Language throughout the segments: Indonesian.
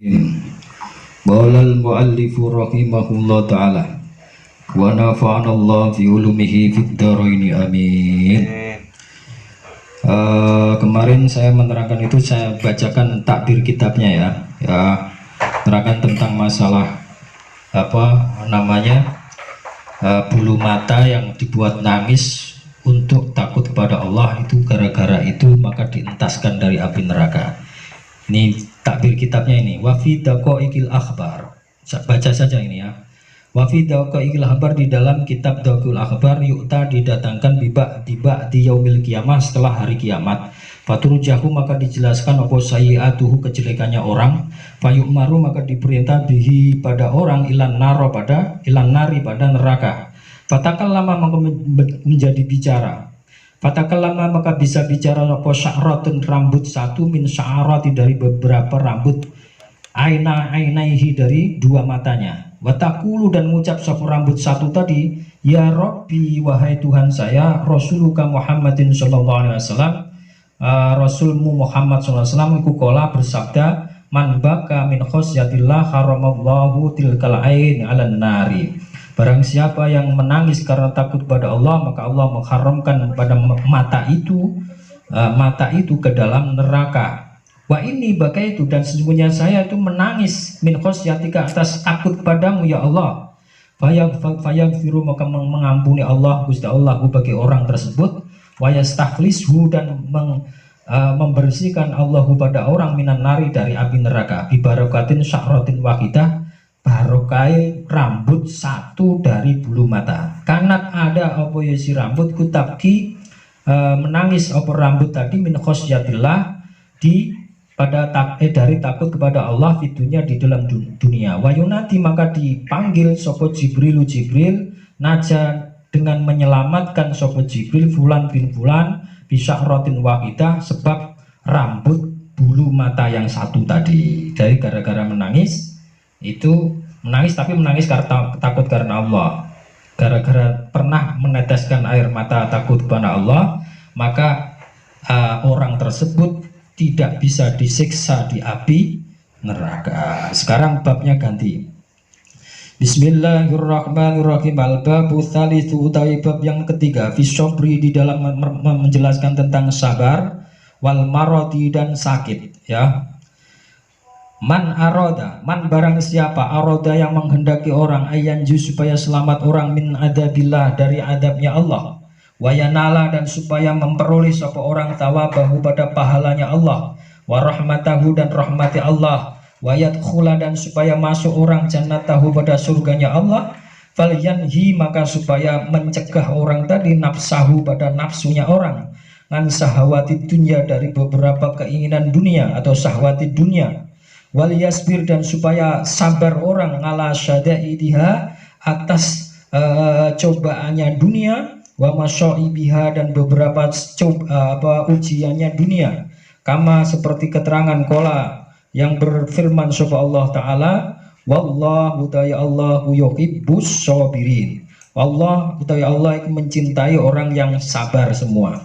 Qala al-muallifu rahimahullah ta'ala wa nafa'ana Allah fi ulumihi fid dharaini amin. Kemarin saya menerangkan itu, saya bacakan takbir kitabnya ya, terangkan tentang masalah bulu mata yang dibuat nangis untuk takut kepada Allah, itu gara-gara itu maka dientaskan dari api neraka. Ini takbir kitabnya ini. Wa fi daqaiqil akhbar. Baca saja ini ya. Wa fi daqaiqil akhbar, di dalam kitab Daqaiqul Akhbar, yu'ta didatangkan tiba di yaumil kiamah, setelah hari kiamat. Faturujahu, maka dijelaskan apa sayyi'atuhu, kejelekannya orang. Fayu'maru, maka diperintah bihi pada orang, ilan nari pada neraka. Fatakallama, maka menjadi bicara. Fatakallama, maka bisa bicara apa sya'ratun, rambut satu, min sya'arati, dari beberapa rambut, ainaihi, dari dua matanya. Watakulu, dan mengucap satu rambut satu tadi, ya Rabbi, wahai Tuhan saya, Rasuluka Muhammadin sallallahu alaihi wasallam, Rasulmu Muhammad sallallahu alaihi wasallam, iku kola bersabda, man baka min khosyatillah haramallahu tilkal ain 'alan nari. Barang siapa yang menangis karena takut pada Allah, maka Allah mengharamkan pada mata itu ke dalam neraka. Wa ini bagai itu, dan sesungguhnya saya itu menangis min khosyatika, atas takut padamu ya Allah. Fayaghfiru, maka mengampuni Allah Gusti Allah bagi orang tersebut. Wa yastakhlishu, dan membersihkan Allah pada orang minan nari, dari api neraka. Bi barakatin sya'ratin wahidah, barokai rambut satu dari bulu mata. Kanat ada apa ya si rambut, kutabki menangis apa rambut tadi, min khosyatillah, dari takut kepada Allah, fitunya di dalam dunia. Wayunati, maka dipanggil sopo Jibril naja, dengan menyelamatkan sopo Jibril fulan bin fulan bisya'ratin wahidah, sebab rambut bulu mata yang satu tadi, dari gara-gara menangis. Itu menangis, tapi menangis karena takut karena Allah, gara-gara pernah meneteskan air mata takut kepada Allah, maka orang tersebut tidak bisa disiksa di api neraka. Sekarang babnya ganti. Bismillahirrahmanirrahim. Al-babu tsalitsu, utawi bab yang ketiga, fi syabri, di dalam menjelaskan tentang sabar, wal maradi, dan sakit ya. Man aroda, man barang siapa, aroda yang menghendaki orang, ayanju, supaya selamat orang, min adabillah, dari adabnya Allah, wayanala, dan supaya memperoleh sapa orang tawabahu, pada pahalanya Allah, warahmatahu, dan rahmati Allah, wayadkhula, dan supaya masuk orang jannatahu, pada surganya Allah, falyanhi, maka supaya mencegah orang tadi nafsahu, pada nafsunya orang, nan sahawati dunya, dari beberapa keinginan dunia atau sahwati dunia, wal yasbir, dan supaya sabar orang, ala syadaidiha, atas cobaannya dunia, wa masyaibiha, dan beberapa ujiannya dunia, kama seperti keterangan kola yang berfirman sapa Allah Ta'ala, wallahu ta'ala Allahu yuhibbus sabirin, Allah utawi Allah itu mencintai orang yang sabar semua.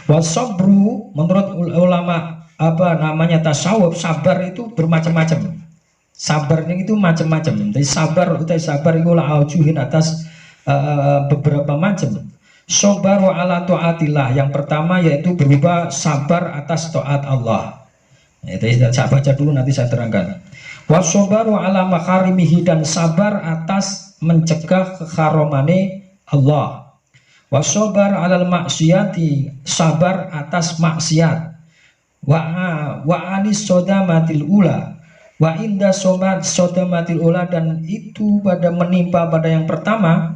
Wasabru, menurut ulama tasawuf, sabar itu bermacam-macam. Sabarnya itu macam-macam. Tapi sabar itu aujuhin, atas beberapa macam. Sabaru ala taatillah, yang pertama yaitu berupa sabar atas taat Allah. Saya baca dulu, nanti saya terangkan. Wasabaru ala makarimihi, dan sabar atas mencegah kekharamane Allah. Wasabar alal maksiyati, sabar atas maksiat. Wa anis sodamatil ula, wa inda sodamatil ula, dan itu pada menimpa pada yang pertama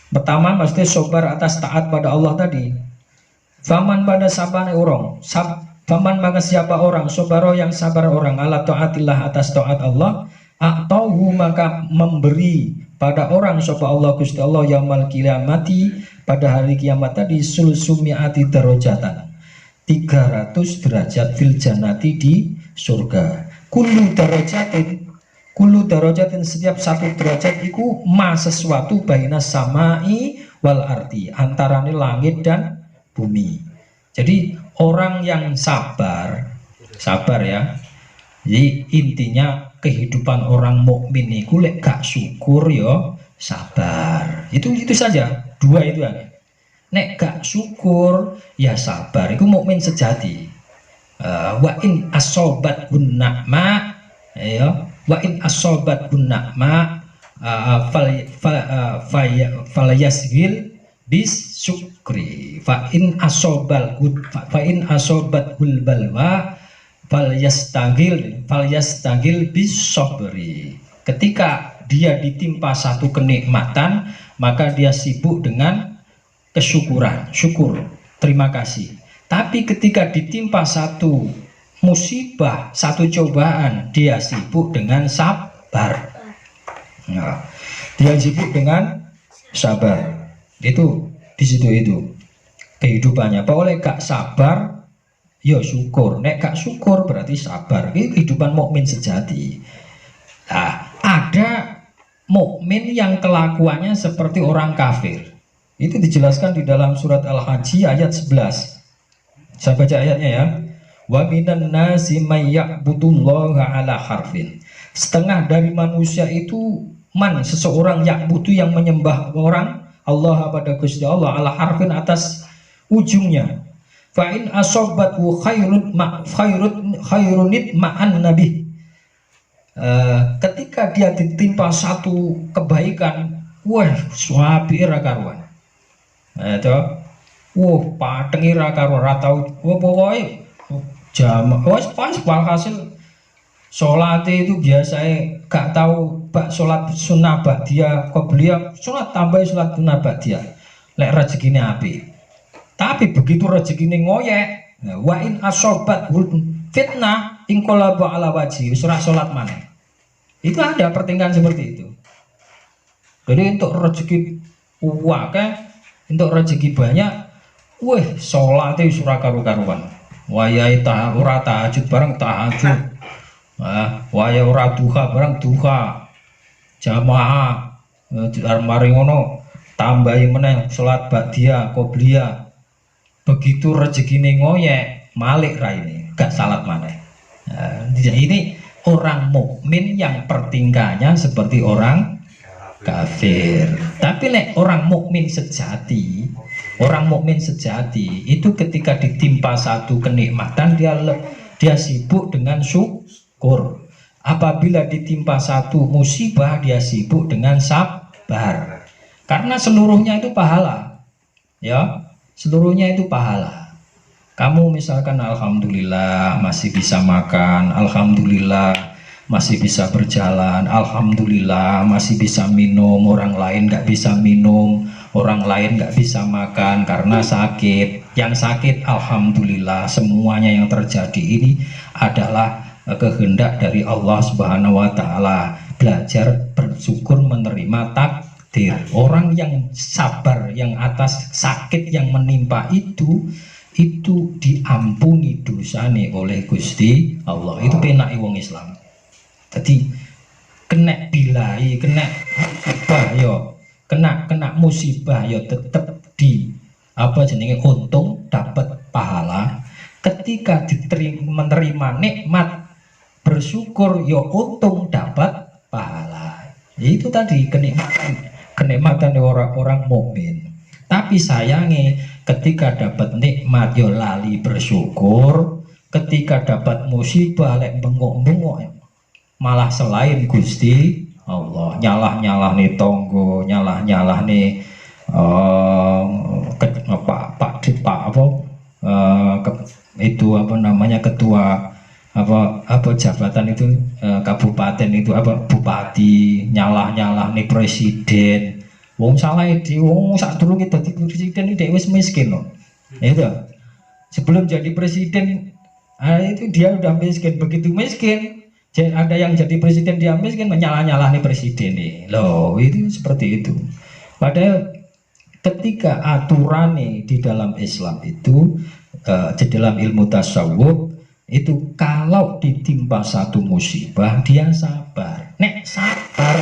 maksudnya sabar atas taat pada Allah tadi. Faman, pada sabane orang, faman, maka siapa orang, sobaro, yang sabar orang, ala taatillah, atas taat Allah, atauhu, maka memberi pada orang sapa Allah Gusti Allah, yaumal qiyamati, pada hari kiamat tadi, sulsumiati darajatan, 300 derajat, fil jannati, di surga. Kullu darajatin, setiap satu derajat iku ma sesuatu, baina samai wal ardi, antarane langit dan bumi. Jadi orang yang sabar ya, Jadi intinya kehidupan orang mukmin itu lek gak syukur yo sabar. Itu saja. Dua itu ya. Nek gak syukur ya sabar. Itu mukmin sejati. Wa in asobat gunna'ma ya wa in asobat gunna'ma fal yasgil bis syukri fa in asobat gul balwa fal yastagil bis sabri. Ketika dia ditimpa satu kenikmatan, maka dia sibuk dengan kesyukuran, syukur, terima kasih. Tapi ketika ditimpa satu musibah, satu cobaan, dia sibuk dengan sabar. Nah, dia sibuk dengan sabar. Itu di situ itu kehidupannya. Pak oleh gak sabar, ya syukur. Nek gak syukur berarti sabar. Ini kehidupan mukmin sejati. Nah, ada mukmin yang kelakuannya seperti orang kafir. Itu dijelaskan di dalam surat Al-Hajj ayat 11. Saya baca ayatnya ya. Wa minan nasi may ya'budullaha ala harfin. Setengah dari manusia itu seseorang ya'budu yang menyembah orang Allah pada Gusti Allah ala harfin atas ujungnya. Fa in asobatu khairunit ma'an nabi. Ketika dia ditimpa satu kebaikan, wah suapi ra karuan. Itu patengi ra karuan, ra tau pokoke jam pas walhasil sholat itu biasanya gak tahu sholat sunnah ba'diyah qobliyah, sholat tambah sholat sunnah ba'diyah lek rezekine api. Tapi begitu rezekine ngoyek, wa in asobat fitnah ingqalaba ala wajhi, surah sholat mana. Itu ada pertingkatan seperti itu. Jadi untuk rezeki wakeh, untuk rezeki banyak, sholat itu surah karu-karuan. Wayai ora tahajud bareng tahajud. Wayai ora duha bareng duha. Jamaah mari ngono tambahi meneh salat ba'diyah qobliyah. Begitu rezekine ngoyek, malik raine, gak salat maneh. Ini orang mukmin yang pertingkahnya seperti orang kafir. Tapi nek orang mukmin sejati, itu ketika ditimpa satu kenikmatan dia sibuk dengan syukur. Apabila ditimpa satu musibah dia sibuk dengan sabar. Karena seluruhnya itu pahala. Ya, seluruhnya itu pahala. Kamu misalkan alhamdulillah masih bisa makan, alhamdulillah masih bisa berjalan, alhamdulillah masih bisa minum, orang lain nggak bisa minum, orang lain nggak bisa makan karena sakit. Yang sakit alhamdulillah, semuanya yang terjadi ini adalah kehendak dari Allah Subhanahu wa taala. Belajar bersyukur, menerima takdir. Orang yang sabar yang atas sakit yang menimpa itu diampuni dosane oleh Gusti Allah. Itu penak wong Islam. Jadi kena bilai, kena musibah yo, kena musibah yo tetap di apa jenenge untung, dapat pahala. Ketika menerima nikmat bersyukur yo untung, dapat pahala. Itu tadi kenikmatan orang mukmin. Tapi sayangnya ketika dapat nikmat yo lali bersyukur, ketika dapat musibah lek bengok-bengok malah selain Gusti Allah, nyalah nih tonggo, nyalah nih itu apa namanya ketua apa jabatan itu kabupaten itu apa bupati, nyalah nih presiden. Wong salah di wong sak durunge dadi presiden iki wis miskin loh. Itu sebelum jadi presiden itu dia udah miskin. Begitu miskin ada yang jadi presiden dia miskin, menyalah nih presiden nih loh. Itu seperti itu. Padahal ketika aturan nih di dalam Islam itu di dalam ilmu tasawuf itu kalau ditimpa satu musibah dia sabar. Nek sabar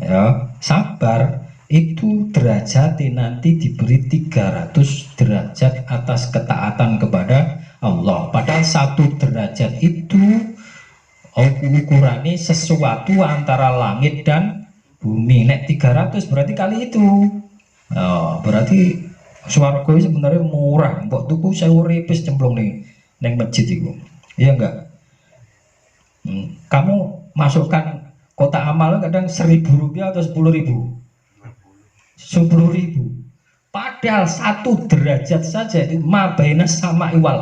ya sabar itu derajatnya nanti diberi 300 derajat atas ketaatan kepada Allah. Padahal satu derajat itu Ukurannya sesuatu antara langit dan bumi. Nek 300 berarti kali itu. Oh, berarti swarga sebenarnya murah. Mbok tuku 1000 ripis cemplung nih neng masjid itu. Iya enggak? Kamu masukkan kotak amal kadang 1.000 rupiah atau 10.000. 10.000. Padahal 1 derajat saja itu mabaina sama iwal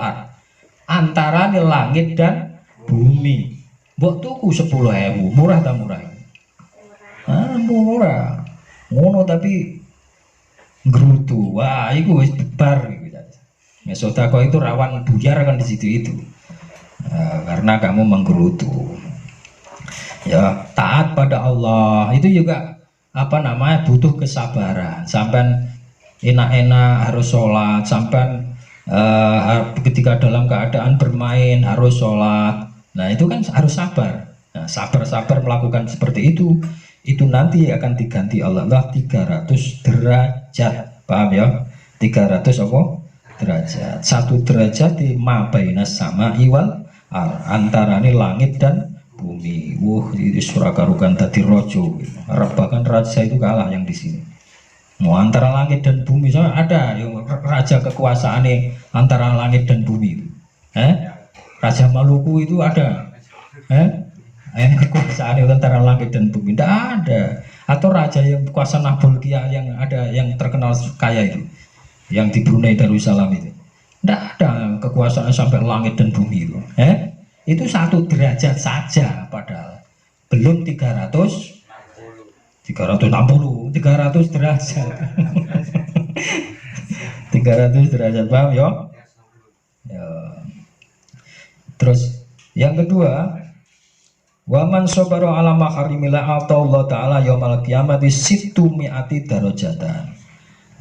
antara langit dan bumi. Mbok tuku 10.000, murah tak murah? Murah. Ngono tapi gerutu. Wah, itu wis bebar gitu. Ya, sedekah itu rawan buyar kan di situ itu. Karena kamu menggerutu. Ya, taat pada Allah itu juga apa namanya butuh kesabaran. Sampai enak-enak harus sholat, sampai ketika dalam keadaan bermain harus sholat. Nah itu kan harus sabar. Nah, sabar-sabar melakukan seperti itu nanti akan diganti Allah 300 derajat. Paham ya? 300 apa? Derajat. 1 derajat di mabaina sama iwal antara ini langit dan bumi. Itu surakarukan tadi rojo. Bahkan raja itu kalah yang di sini. Mau antara langit dan bumi sama ada yang raja kekuasaan antara langit dan bumi. Raja Maluku itu ada. Yang kekuasaan antara langit dan bumi. Tidak ada. Atau raja yang kuasa Nabulkia yang ada yang terkenal kaya itu, yang di Brunei Darussalam itu. Tidak ada kekuasaan sampai langit dan bumi itu. Itu 1 derajat saja padahal belum 360 derajat. 300 derajat, paham ya? Terus yang kedua, waman sabara ala maharimillah Allah taala yaumal qiyamati sittu mi'ati darajatan.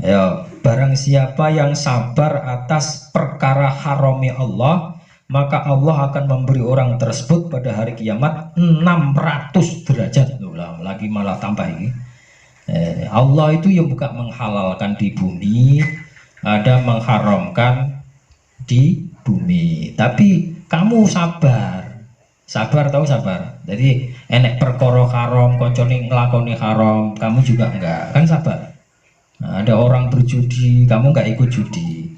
Ya, barang siapa yang sabar atas perkara harami Allah, maka Allah akan memberi orang tersebut pada hari kiamat 600 derajat. Lagi malah tambah ini. Allah itu yang bukan menghalalkan di bumi, ada mengharamkan di bumi. Tapi kamu sabar tahu sabar. Jadi enek perkara haram, koncone nglakoni haram, kamu juga enggak, kan sabar. Nah, ada orang berjudi, kamu enggak ikut judi.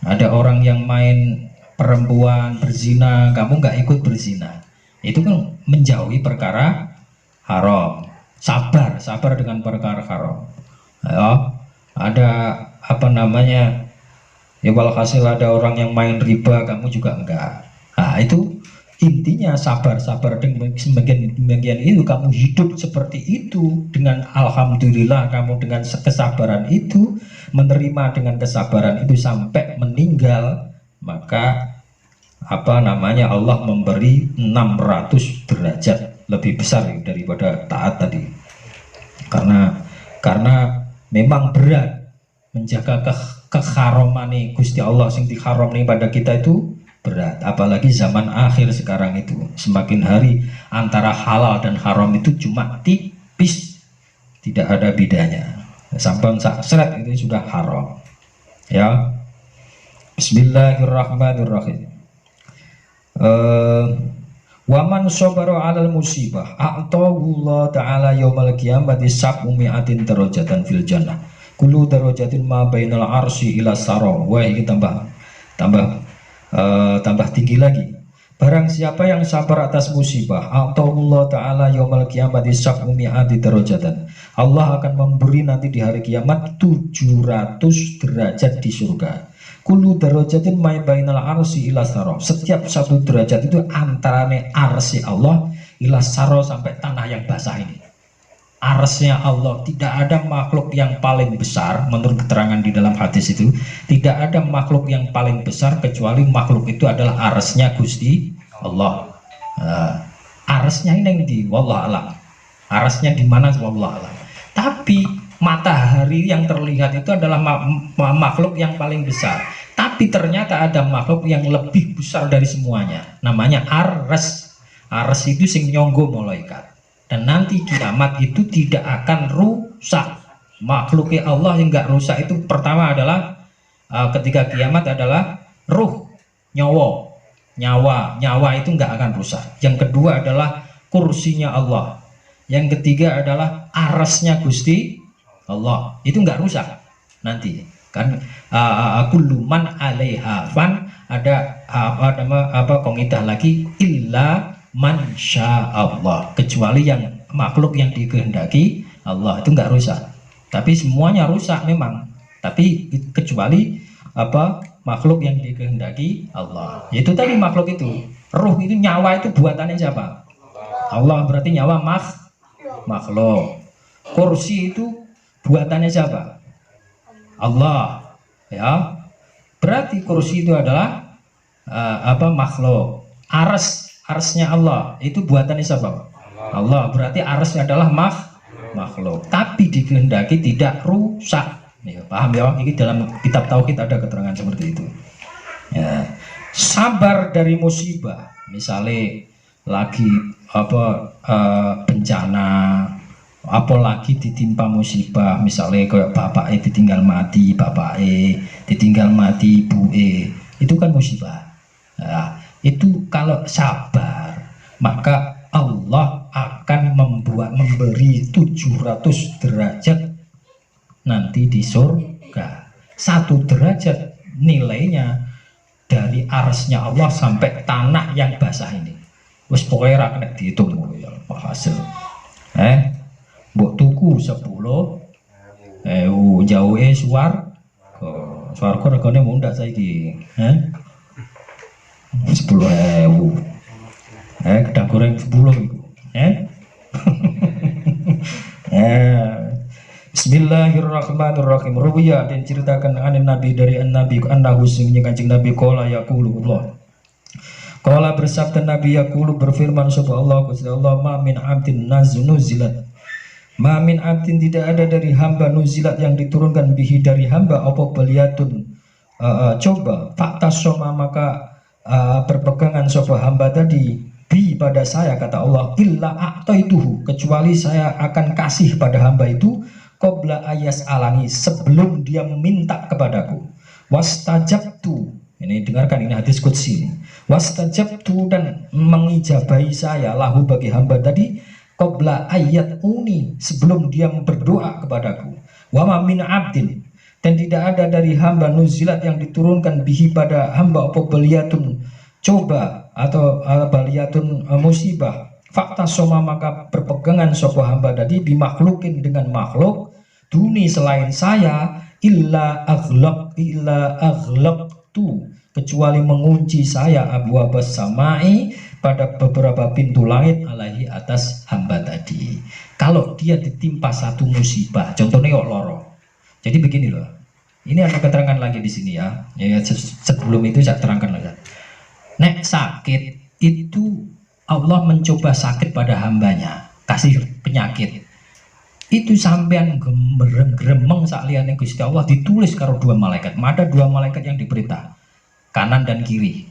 Ada orang yang main perempuan berzina, kamu nggak ikut berzina. Itu kan menjauhi perkara haram. Sabar dengan perkara haram. Ya, ada apa namanya? Ya walhasil ada orang yang main riba, kamu juga enggak. Nah itu intinya sabar dengan sebagian itu kamu hidup seperti itu dengan alhamdulillah, kamu dengan kesabaran itu menerima dengan kesabaran itu sampai meninggal, maka apa namanya Allah memberi 600 derajat lebih besar daripada taat tadi, karena memang berat menjaga keharamane Gusti Allah sing diharam nih pada kita itu berat, apalagi zaman akhir sekarang itu semakin hari antara halal dan haram itu cuma tipis, tidak ada bedanya, sampai seret itu sudah haram ya. Bismillahirrahmanirrahim. Waman sabara 'alal musibah a'tahullah ta'ala yaumal qiyamati sab'u mi'atin darajatan fil jannah kullu darajatin ma bainal arsy ila sara. Wah ini tambah tinggi lagi. Barang siapa yang sabar atas musibah a'tahullah ta'ala yaumal qiyamati sab'u mi'ati darajatan, Allah akan memberi nanti di hari kiamat 700 derajat di surga. Kullu darajatin may bainal arsy ila sara. Setiap 1 derajat itu antarane arsy Allah ila sara sampai tanah yang basah ini. Arsnya Allah, tidak ada makhluk yang paling besar menurut keterangan di dalam hadis itu, tidak ada makhluk yang paling besar kecuali makhluk itu adalah arsnya Gusti Allah. Arsnya ini di wallah alam. Arsnya di mana wallah alam. Tapi matahari yang terlihat itu adalah makhluk yang paling besar. Tapi ternyata ada makhluk yang lebih besar dari semuanya. Namanya Ars. Ars itu sing nyonggo malaikat. Dan nanti kiamat itu tidak akan rusak. Makhluknya Allah yang enggak rusak itu pertama adalah ketika kiamat adalah ruh, nyawa. nyawa itu nggak akan rusak. Yang kedua adalah kursinya Allah. Yang ketiga adalah arasnya Gusti Allah, itu nggak rusak nanti kan. Kullu man 'alaiha fan, ada qaidah lagi, illa man Allah, kecuali yang makhluk yang dikehendaki Allah itu nggak rusak. Tapi semuanya rusak memang, tapi kecuali makhluk yang dikehendaki Allah. Yaitu tadi makhluk itu, ruh itu, nyawa itu buatannya siapa? Allah, berarti nyawa makhluk. Kursi itu buatannya siapa? Allah, ya. Berarti kursi itu adalah makhluk. Arsnya Allah itu buatannya siapa? Allah. Berarti arsnya adalah makhluk. Tapi dikehendaki tidak rusak. Ya, paham ya? Ini dalam kitab tauhid ada keterangan seperti itu. Ya. Sabar dari musibah, misalnya lagi bencana, apalagi ditimpa musibah, misalnya kayak bapak ditinggal mati, ditinggal mati, ibu itu kan musibah. Nah, itu kalau sabar, maka Allah akan memberi 700 derajat nanti di surga. 1 derajat nilainya dari arsnya Allah sampai tanah yang basah ini. Wes pokoknya ra kena dihitung ya hasil. Mbok tuku 10 jauhe swarga regane mundak saiki. 10.000. Gedang goreng 10 iku. Bismillahirrahmanirrahim. Ruwiya, dan ceritakan anin Nabi dari Nabi annahu sungguhnya Kanjeng Nabi qala yaqulu Allah. Qala bersabda Nabi yaqulu berfirman sapa Allah Gusti Allah, ma min abdin nuzilat. Ma min abdin, tidak ada dari hamba nuzilat yang diturunkan bihi dari hamba apa baliyatun coba fakta soma, maka berpegangan sapa hamba tadi bi pada saya, kata Allah, illa a'taituhu, kecuali saya akan kasih pada hamba itu qabla ayas alani, sebelum dia meminta kepadaku. Wastajabtu, ini dengarkan, ini hadis qudsi. Wastajabtu, dan mengijabahi saya lahu bagi hamba tadi qabla ayat uni, sebelum dia berdoa kepadaku. Wa ma min abdin, dan tidak ada dari hamba nuzilat yang diturunkan bihi pada hamba apa baliyatun coba atau baliyatun musibah fakta soma, maka berpegangan sopo hamba tadi bimakhlukin dengan makhluk duni selain saya illa aghlaq tu, kecuali mengunci saya abwabas samai, pada beberapa pintu langit alaihi atas hamba tadi. Kalau dia ditimpa satu musibah, contohnya kok loro. Jadi begini loh. Ini ada keterangan lagi di sini ya. Sebelum itu saya terangkan lagi. Nek sakit itu Allah mencoba sakit pada hambanya, kasih penyakit. Itu sampean gremeng sakliyane Gusti Allah ditulis karo 2 malaikat. Ada 2 malaikat yang diperintah, kanan dan kiri.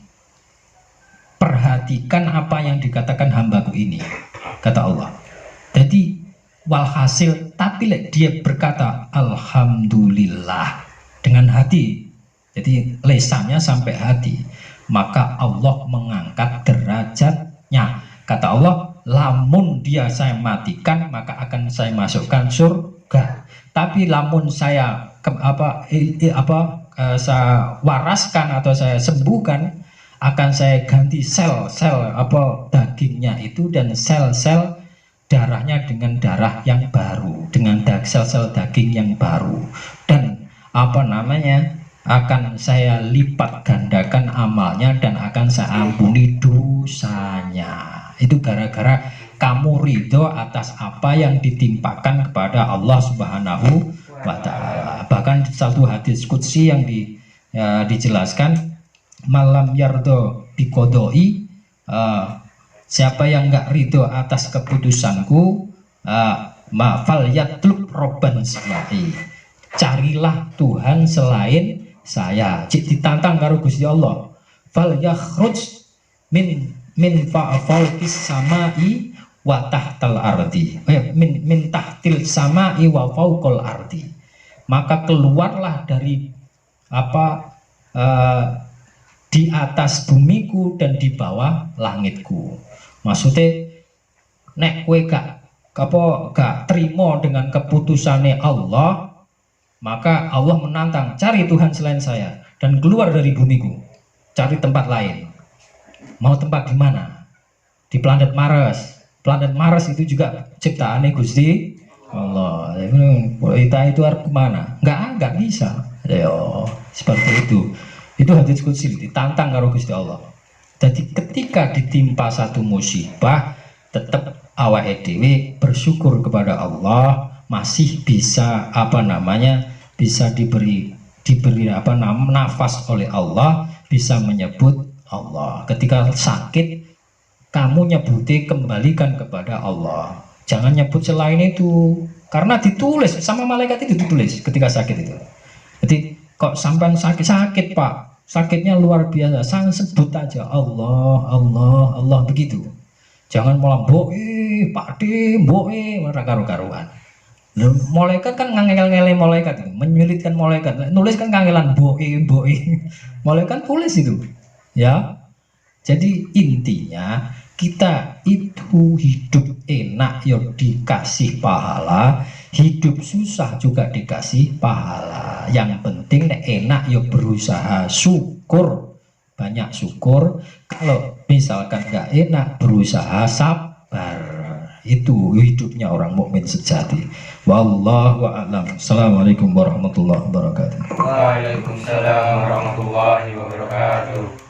Perhatikan apa yang dikatakan hambaku ini, kata Allah. Jadi walhasil, tapi dia berkata alhamdulillah dengan hati, jadi lesannya sampai hati, maka Allah mengangkat derajatnya. Kata Allah, lamun dia saya matikan maka akan saya masukkan surga, tapi lamun saya saya waraskan atau saya sembuhkan, akan saya ganti sel-sel dagingnya itu dan sel-sel darahnya dengan darah yang baru, dengan sel-sel daging yang baru, dan akan saya lipat gandakan amalnya dan akan saya ampuni dosanya. Itu gara-gara kamu ridho atas apa yang ditimpakan kepada Allah Subhanahu wa Ta'ala. Bahkan satu hadis qudsi yang dijelaskan, malam yardo bikodoi, siapa yang enggak ridho atas keputusanku, ma'fal yatlub robban siwa'i, carilah Tuhan selain saya. Cik ditantang karo Gusti Allah, fal yakhruj min fa'falqis samai wa tahtal ardi, min tahtil samai wa fauqal ardi, maka keluarlah dari di di atas bumiku dan di bawah langitku. Maksudnya nek kowe gak terima dengan keputusannya Allah, maka Allah menantang, cari Tuhan selain saya dan keluar dari bumiku, cari tempat lain. Mau tempat di mana? Di planet Mars. Planet Mars itu juga ciptaannya Gusti Allah. Kita itu harus kemana? Nggak bisa. Ayo, seperti itu. Itu hadits qudsi ditantang karo Gusti Allah. Jadi ketika ditimpa satu musibah, tetap awake dhewe bersyukur kepada Allah, masih bisa bisa diberi nafas oleh Allah, bisa menyebut Allah. Ketika sakit, kamu nyebuti kembalikan kepada Allah. Jangan nyebut selain itu, karena ditulis sama malaikat itu, ditulis ketika sakit itu. Jadi kok sampai sakit Pak, sakitnya luar biasa, sang sebut aja Allah, Allah, Allah begitu. Jangan malah Pak De, marah karu-karuan. Malaikat kan ngangel-ngele malaikat itu, menyulitkan malaikat. Nulis kan kangelan malaikat tulis itu. Ya. Jadi intinya kita itu hidup enak ya dikasih pahala, hidup susah juga dikasih pahala. Yang penting enak ya berusaha syukur, banyak syukur. Kalau misalkan nggak enak, berusaha sabar. Itu hidupnya orang mukmin sejati. Wallahu a'lam. Assalamualaikum warahmatullahi wabarakatuh. Waalaikumsalam warahmatullahi wabarakatuh.